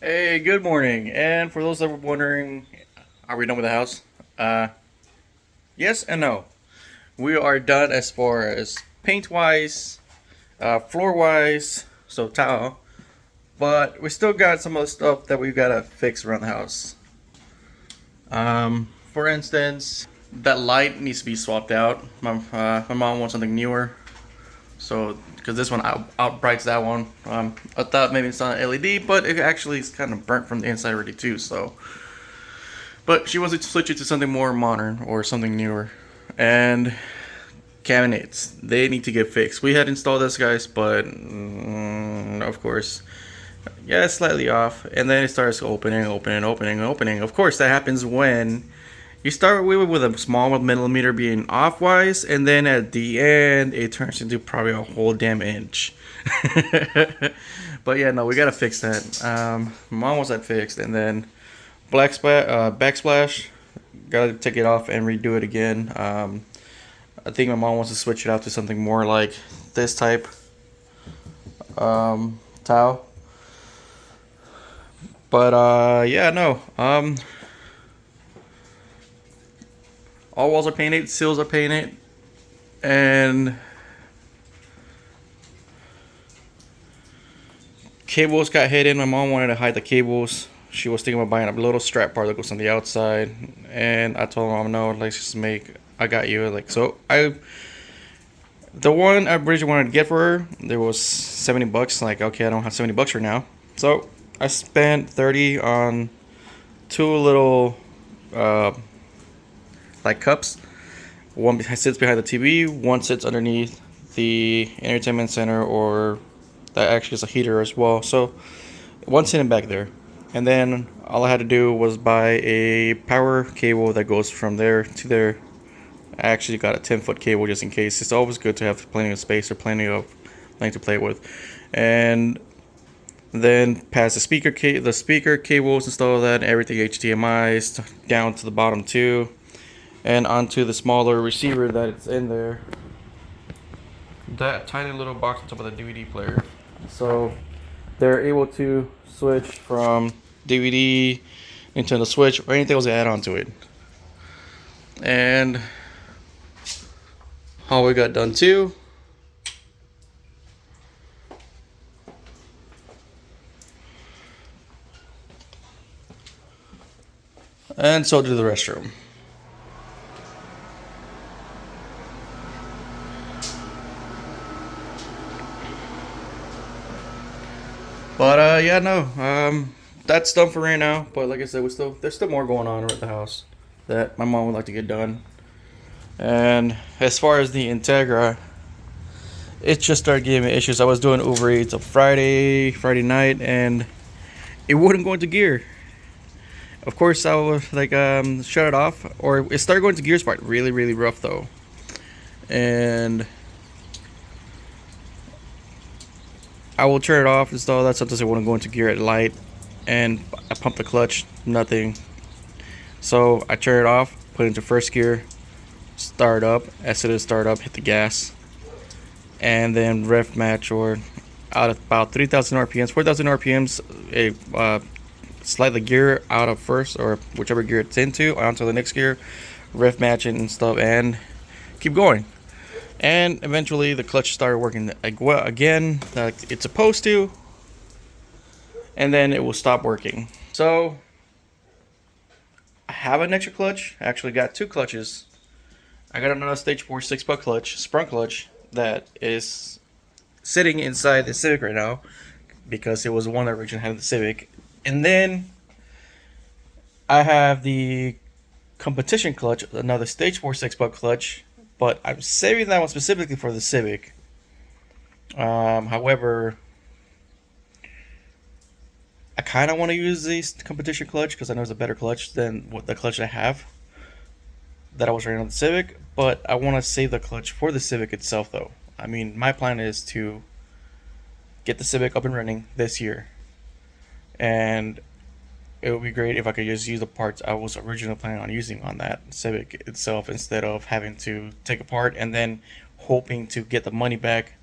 Hey, good morning. And for those that were wondering, are we done with the house? Uh, yes and no. We are done as far as paint wise, floor wise, so tile. But we still got some other stuff that we've got to fix around the house. For instance, that light needs to be swapped out. My mom wants something newer, so because this one outbrights that one. I thought maybe it's not an LED, but it actually is kind of burnt from the inside already too. But she wants to switch it to something more modern or something newer. And cabinets, they need to get fixed. We had installed this, guys, but of course, yeah, it's slightly off. And then it starts opening. Of course, that happens when you start with a small millimeter being off wise, and then at the end, it turns into probably a whole damn inch. But yeah, no, we gotta fix that. Mom wants that fixed, and then backsplash. Gotta take it off and redo it again. I think my mom wants to switch it out to something more like this type tile. But yeah, no. All walls are painted, seals are painted, and cables got hidden. My mom wanted to hide the cables. She was thinking about buying a little strap bar that goes on the outside, and I told mom no, let's just make. I got you. Like so, the one I originally wanted to get for her, there was $70. Like okay, I don't have $70 for now, so I spent 30 on two little like cups. One sits behind the TV, one sits underneath the entertainment center, or that actually is a heater as well. So one sitting back there. And then all I had to do was buy a power cable that goes from there to there. I actually got a 10-foot cable just in case. It's always good to have plenty of space or plenty to play with. And then pass the speaker cables, install that, everything HDMI's down to the bottom too, and onto the smaller receiver that it's in there. That tiny little box on top of the DVD player. So they're able to switch from DVD Nintendo Switch or anything else they add onto it. And all we got done too. And so to the restroom. But yeah, no, that's done for right now. But like I said, there's still more going on at the house that my mom would like to get done. And as far as the Integra, it just started giving me issues. I was doing Uber Eats on Friday night, and it wouldn't go into gear. Of course, I would like shut it off, or it started going to gear spot really, really rough though. And I will turn it off, install that. Sometimes I want to go into gear at light, and I pump the clutch, nothing. So I turn it off, put it into first gear, start up. As soon as start up, hit the gas, and then ref match or out of about 3,000 RPMs, 4,000 RPMs, slide the gear out of first or whichever gear it's into onto the next gear, ref match it and stuff, and keep going. And eventually the clutch started working again like it's supposed to, and then it will stop working. So I have an extra clutch. I actually got two clutches. I got another stage 4 6-buck clutch, sprung clutch, that is sitting inside the Civic right now because it was the one that originally had the Civic. And then I have the competition clutch, another stage 4 6-buck clutch, but I'm saving that one specifically for the Civic. However, I kind of want to use the competition clutch because I know it's a better clutch than what the clutch I have that I was running on the Civic, but I want to save the clutch for the Civic itself though. I mean, my plan is to get the Civic up and running this year, and it would be great if I could just use the parts I was originally planning on using on that Civic itself instead of having to take apart and then hoping to get the money back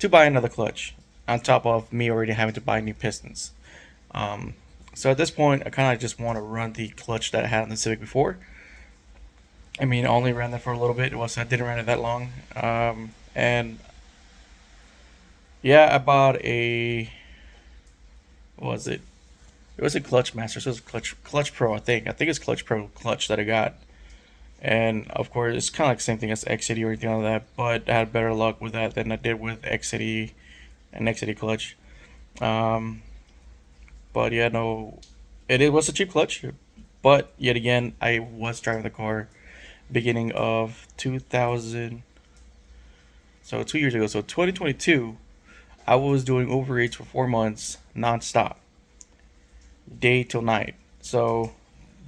to buy another clutch on top of me already having to buy new pistons. Um, So at this point, I kind of just want to run the clutch that I had on the Civic before. I mean, I only ran that for a little bit. I didn't run it that long. And yeah, I bought a, what was it? It was a Clutch Master. So it was Clutch Pro, I think. I think it's Clutch Pro clutch that I got. And of course, it's kind of like the same thing as X City or anything like that. But I had better luck with that than I did with X City and X City clutch. Um, but yeah, no, it was a cheap clutch. But yet again, I was driving the car beginning of 2000. So 2 years ago, so 2022, I was doing Uber Eats for 4 months nonstop, day till night. So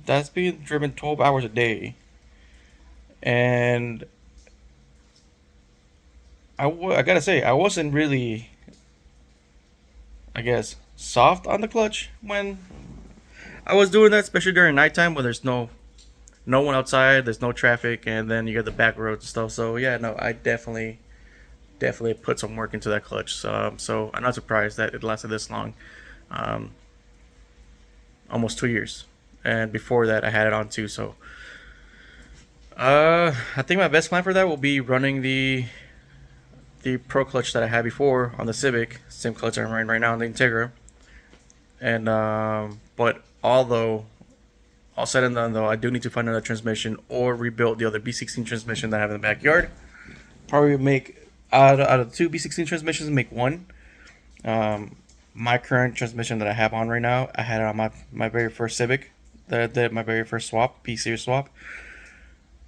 that's being driven 12 hours a day. And I gotta say, I wasn't really, I guess, soft on the clutch when I was doing that, especially during nighttime when there's no one outside, there's no traffic, and then you got the back roads and stuff. So yeah, no, I definitely put some work into that clutch. So I'm not surprised that it lasted this long, um, almost 2 years. And before that, I had it on too. So I think my best plan for that will be running the pro clutch that I had before on the Civic, same clutch I'm running right now on the Integra. And but although all said and done, though, I do need to find another transmission or rebuild the other B16 transmission that I have in the backyard. Probably make out of the two B16 transmissions, make one. My current transmission that I have on right now, I had it on my very first Civic that I did my very first swap, B series swap,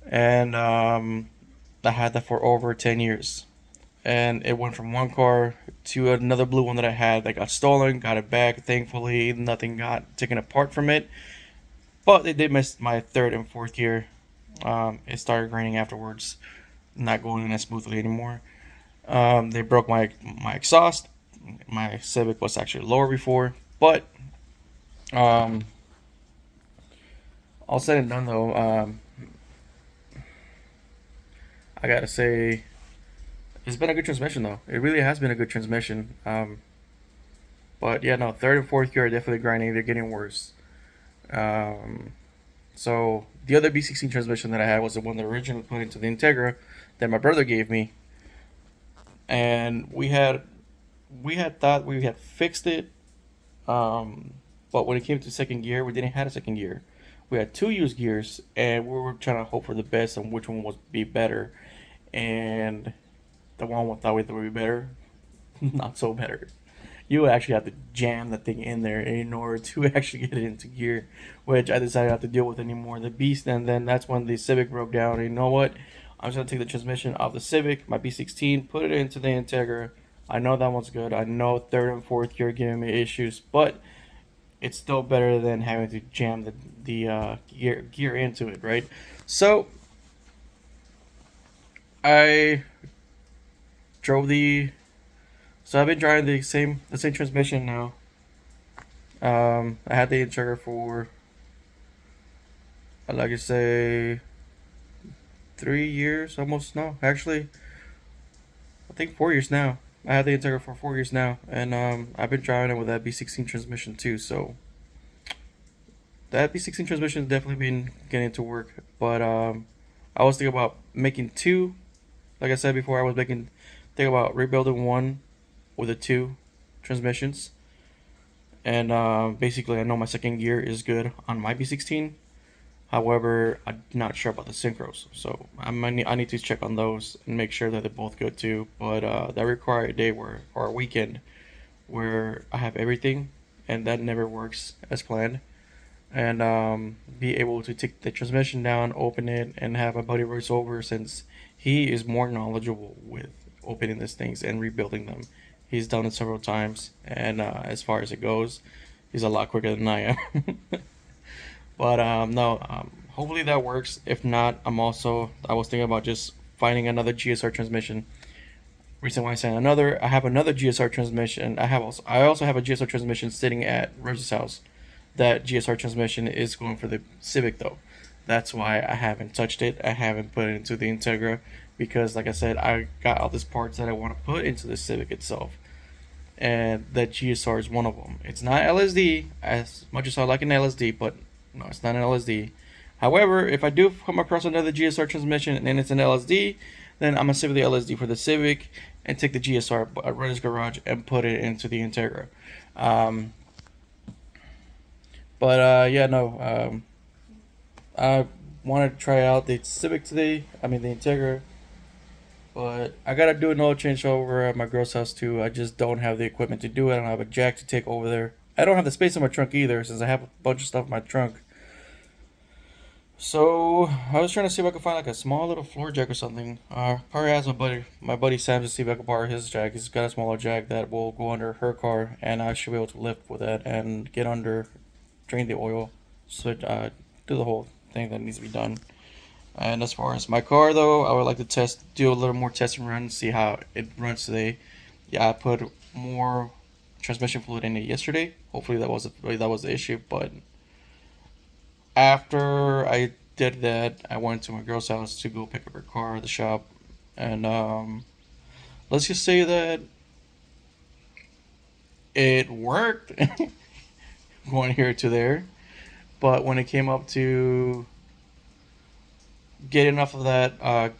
and I had that for over 10 years. And it went from one car to another blue one that I had that got stolen. Got it back. Thankfully, nothing got taken apart from it. But they did miss my third and fourth gear. It started graining afterwards, not going as smoothly anymore. They broke my exhaust. My Civic was actually lower before, but um, all said and done though, I gotta say it's been a good transmission though. It really has been a good transmission. But yeah, no, third and fourth gear are definitely grinding. They're getting worse. Um, so the other B16 transmission that I had was the one that originally put into the Integra that my brother gave me, and we had thought we had fixed it. Um, but when it came to second gear, we didn't have a second gear. We had two used gears, and we were trying to hope for the best on which one would be better. And the one we thought would be better, not so better. You would actually have to jam the thing in there in order to actually get it into gear, which I decided not to deal with anymore. The beast, and then that's when the Civic broke down. And you know what? I'm just gonna take the transmission off the Civic, my B16, put it into the Integra. I know that one's good. I know third and fourth gear giving me issues, but it's still better than having to jam the gear into it, right? So I drove the. So I've been driving the same transmission now. I had the Integra for, I'd like to say, 3 years almost. No, actually, I think 4 years now. I had the Integra for 4 years now, and I've been driving it with that B16 transmission too. So that B16 transmission has definitely been getting to work. But I was thinking about making two. Like I said before, I was thinking about rebuilding one with the two transmissions. And basically, I know my second gear is good on my B16. However, I'm not sure about the synchros, so I need to check on those and make sure that they're both good too. But that require a day or a weekend where I have everything, and that never works as planned. And be able to take the transmission down, open it, and have my buddy Royce over since he is more knowledgeable with opening these things and rebuilding them. He's done it several times, and as far as it goes, he's a lot quicker than I am. But no, hopefully that works. If not, I was thinking about just finding another GSR transmission. Reason why I say another, I have another GSR transmission. I also have a GSR transmission sitting at Rose's house. That GSR transmission is going for the Civic though. That's why I haven't touched it. I haven't put it into the Integra because, like I said, I got all these parts that I want to put into the Civic itself. and that GSR is one of them. It's not LSD, as much as I like an LSD, but no, it's not an LSD. However, if I do come across another GSR transmission and it's an LSD, then I'm gonna save the LSD for the Civic and take the GSR at Runner's Garage and put it into the Integra. Um, yeah, no. I wanted to try out the Civic today. I mean the Integra, but I gotta do an oil change over at my girl's house too. I just don't have the equipment to do it. I don't have a jack to take over there. I don't have the space in my trunk either, since I have a bunch of stuff in my trunk. So I was trying to see if I could find like a small little floor jack or something. Probably ask my buddy Sam to see if I could borrow his jack. He's got a smaller jack that will go under her car, and I should be able to lift with that and get under, drain the oil, so do the whole thing that needs to be done. And as far as my car though, I would like to do a little more testing run, see how it runs today. Yeah, I put more transmission fluid in it yesterday. Hopefully that was the issue, but after I did that, I went to my girl's house to go pick up her car at the shop, and let's just say that it worked going here to there. But when it came up to get enough of that,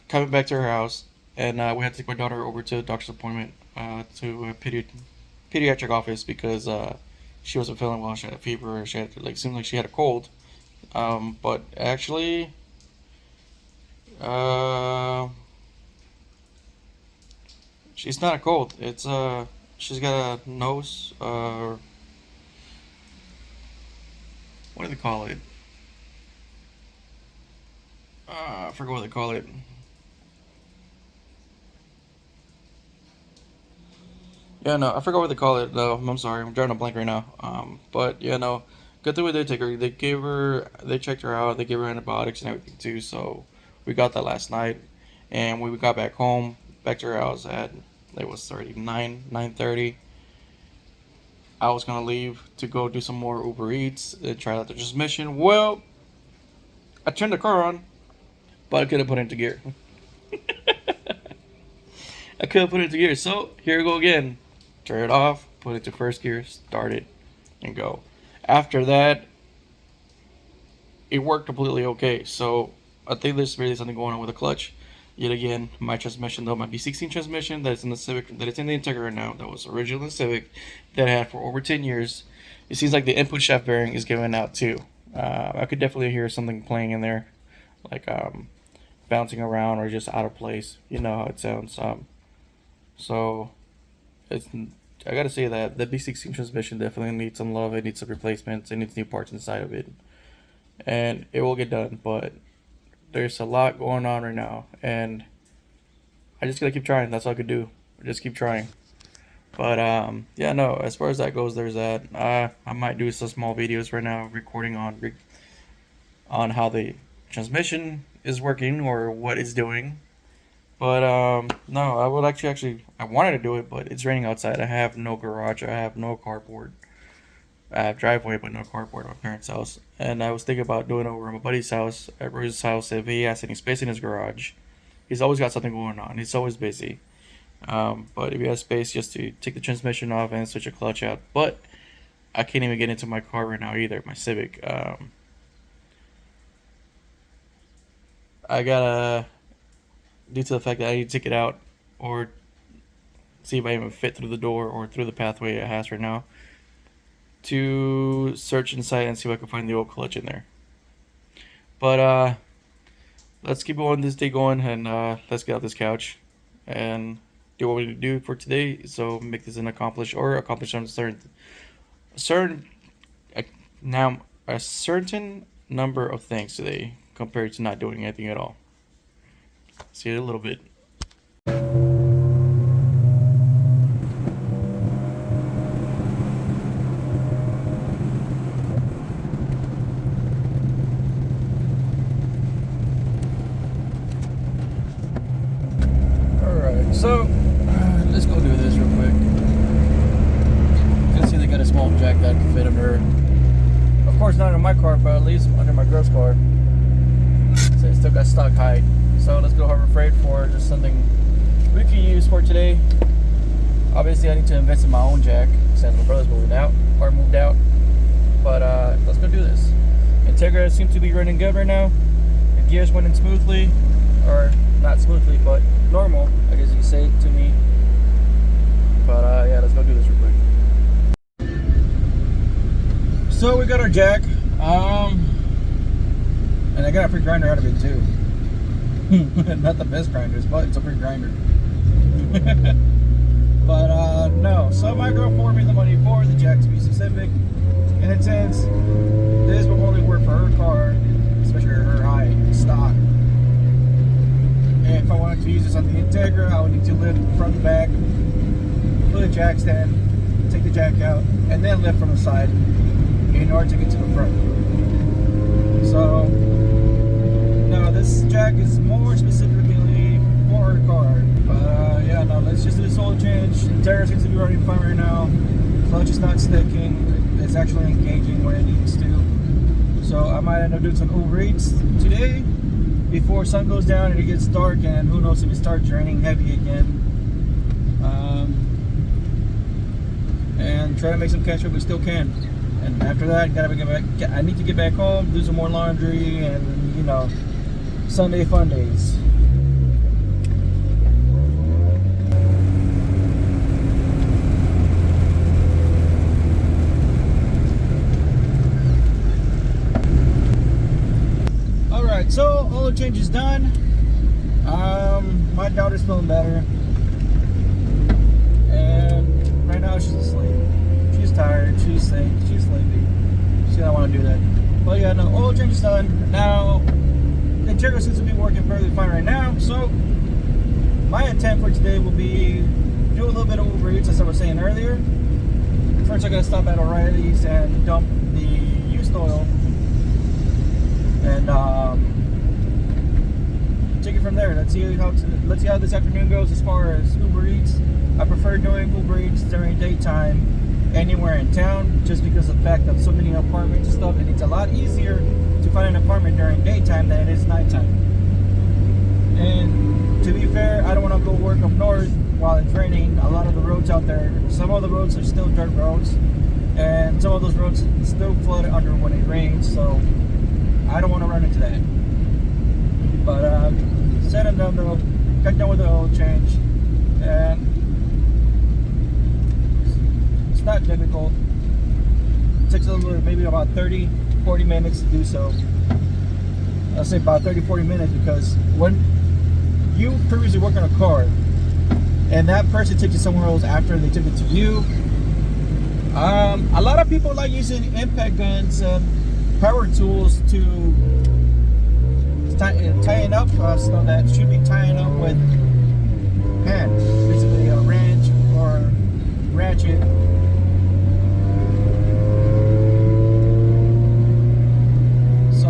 coming back to her house, and we had to take my daughter over to a doctor's appointment to a pediatric office because she wasn't feeling well. She had a fever. She had seemed like she had a cold. But actually, she's not a cold. It's she's got a nose. What do they call it? I forget what they call it. Yeah, no, I forgot what they call it though. I'm sorry, I'm drawing a blank right now. But yeah, no, good thing we did take her. They checked her out. They gave her antibiotics and everything too. So we got that last night, and when we got back home, back to her house at it was 9:30. I was gonna leave to go do some more Uber Eats and try out the transmission. Well, I turned the car on, but I couldn't put it into gear. I couldn't put it into gear, so here we go again. Turn it off, put it to first gear, start it, and go. After that, it worked completely okay. So I think there's really something going on with the clutch. Yet again, my transmission though, my B16 transmission that's in the Civic, that is in the Integra right now, that was original in the Civic, that I had for over 10 years. It seems like the input shaft bearing is giving out too. I could definitely hear something playing in there, like bouncing around or just out of place. You know how it sounds. So I gotta say that the B16 transmission definitely needs some love. It needs some replacements. It needs new parts inside of it, and it will get done. But there's a lot going on right now, and I just gotta keep trying. That's all I could do. Just keep trying. But yeah, no. As far as that goes, there's that. I might do some small videos right now, recording on how the transmission is working or what it's doing. But no, I would actually I wanted to do it, but it's raining outside. I have no garage. I have no carport. I have driveway, but no carport at my parents' house. And I was thinking about doing it over at my buddy's house, at Rose's house, if he has any space in his garage. He's always got something going on. He's always busy. But if he has space, just to take the transmission off and switch a clutch out. But I can't even get into my car right now either, my Civic. I gotta, due to the fact that I need to take it out or see if I even fit through the door or through the pathway it has right now, to search inside and see if I can find the old clutch in there. But let's keep on this day going, and let's get out this couch and do what we need to do for today. So make this an accomplish some certain now a certain number of things today compared to not doing anything at all. See you in a little bit. Alright, so let's go do this real quick. You can see they got a small jack that can fit under. Of course not in my car, but at least under my girl's car. So it's still got stock height. So let's go Harbor Freight for just something we can use for today. Obviously, I need to invest in my own jack since my brother's moved out. But let's go do this. Integra seems to be running good right now. The gears went in smoothly, or not smoothly, but normal, I guess you could say to me. But yeah, let's go do this real quick. So we got our jack, and I got a free grinder out of it too. Not the best grinders, but it's a free grinder. But no, so my girl forwarded me the money for the jack, to be specific, and since this will only work for her car, especially her high stock, and if I wanted to use this on the Integra, I would need to lift from the back, put a jack stand, take the jack out, and then lift from the side in order to get to the front. So no, this jack is more specifically for her car. But yeah, no, let's just do this oil change. Integra seems to be running fine right now. Clutch is not sticking. It's actually engaging where it needs to. So I might end up doing some Uber Eats today before sun goes down and it gets dark, and who knows if it starts raining heavy again. And try to make some cash up, we still can. And after that, I need to get back home, do some more laundry, and you know, Sunday fun days. Alright, so oil change is done. My daughter's feeling better. And right now she's asleep. She's tired, she's sick, she's sleepy. She don't want to do that. But yeah, no, oil change is done. Now, the Integra seems to be working perfectly fine right now. So, my intent for today will be do a little bit of Uber Eats, as I was saying earlier. First, I gotta stop at O'Reilly's and dump the used oil. And take it from there. Let's see how this afternoon goes as far as Uber Eats. I prefer doing Uber Eats during daytime anywhere in town, just because of the fact of so many apartments and stuff, and it's a lot easier to find an apartment during daytime than it is nighttime. And to be fair, I don't want to go work up north while it's raining. A lot of the roads out there, some of the roads are still dirt roads, and some of those roads still flood under when it rains, so I don't want to run into that. But said and done though, got done with the oil change, and it's not difficult. It takes a little, maybe about 30-40 minutes to do so. I'll say about 30-40 minutes, because when you previously work on a car and that person takes it somewhere else after they took it to you, a lot of people like using impact guns and power tools to tying up stuff that should be tying up with hand, basically a wrench or ratchet. So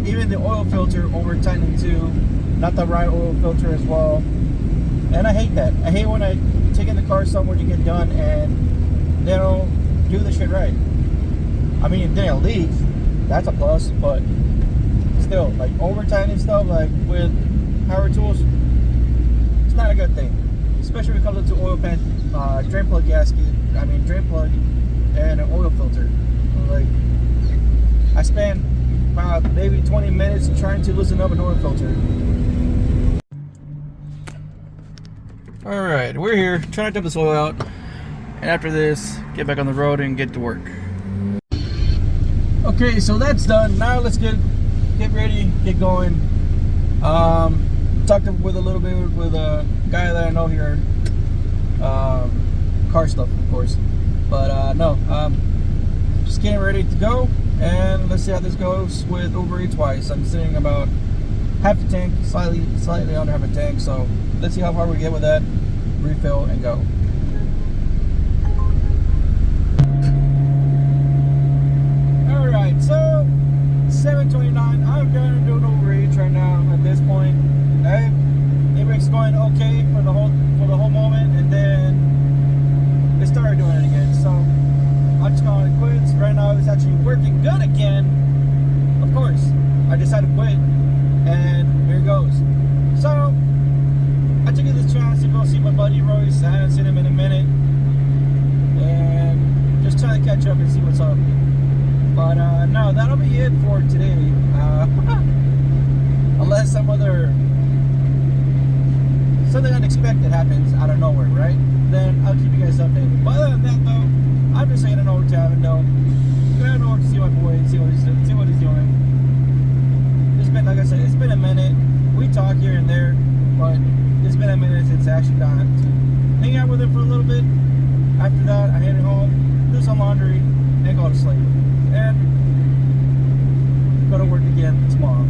even the oil filter over tightening too, not the right oil filter as well. And I hate that. I hate when I take in the car somewhere to get done and they don't do the shit right. I mean, if they leak, that's a plus, but still, like over tightening stuff, like with power tools, it's not a good thing. Especially when it comes to oil pan, drain plug gasket, drain plug, and an oil filter. Like, I spent about maybe 20 minutes trying to loosen up an oil filter. Alright, we're here, trying to dump this oil out. And after this, get back on the road and get to work. Okay, so that's done. Now let's get ready, get going. Talked with a little bit with a guy that I know here. Car stuff, of course. But no, just getting ready to go, and let's see how this goes with Uber Eats wise. I'm sitting about half a tank, slightly under half a tank. So let's see how far we get with that. Refill and go. Alright, so 7:29. I'm done doing Uber Eats right now at this point. Everything's going okay for the whole moment, and then they started doing it again. So I'm just calling it quits. Right now it's actually working good again. Of course, I decided to quit, and here it goes. So I took this chance to go see my my buddy Royce. I haven't seen him in a minute, and just trying to catch up and see what's up. But no, that'll be it for today. Unless something unexpected happens out of nowhere, right? Then I'll keep you guys updated. But other than that, though, I'm just saying over to Avondale. Go ahead over to see my boy and see what he's doing. It's been, like I said, it's been a minute. We talk here and there, but it's been a minute since I actually got to hang out with him for a little bit. After that, I headed home, do some laundry, and go to sleep. And go to work again tomorrow.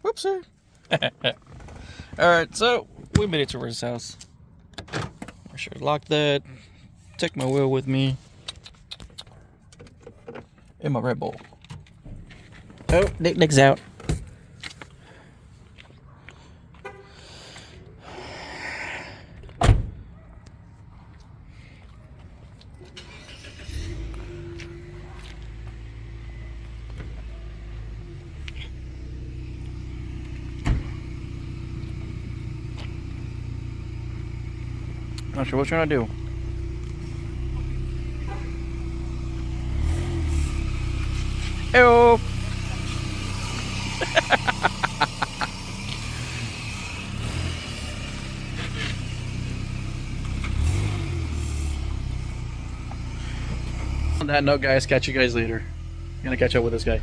Whoops, sir. Alright, so we made it to his house. I should lock that. Take my wheel with me. And my Red Bull. Oh, Nick's out. Not sure what you're trying to do. Ew. On that note, guys, catch you guys later. I'm gonna catch up with this guy.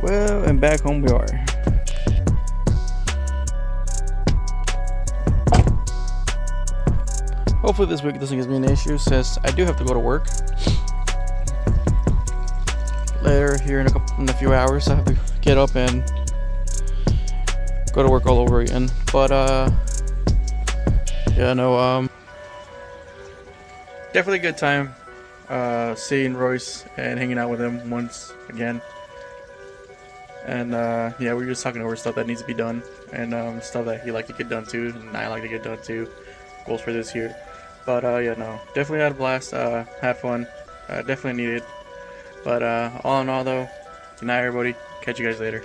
Well, and back home we are. Hopefully this week doesn't give me an issue, since I do have to go to work later here in a few hours. I have to get up and go to work all over again. But yeah, no, definitely a good time seeing Royce and hanging out with him once again. And yeah, we were just talking over stuff that needs to be done, and stuff that he like to get done too, and I like to get done too. Goals for this year. But yeah, no, definitely had a blast. Had fun. Definitely needed. But all in all, though, good night, everybody. Catch you guys later.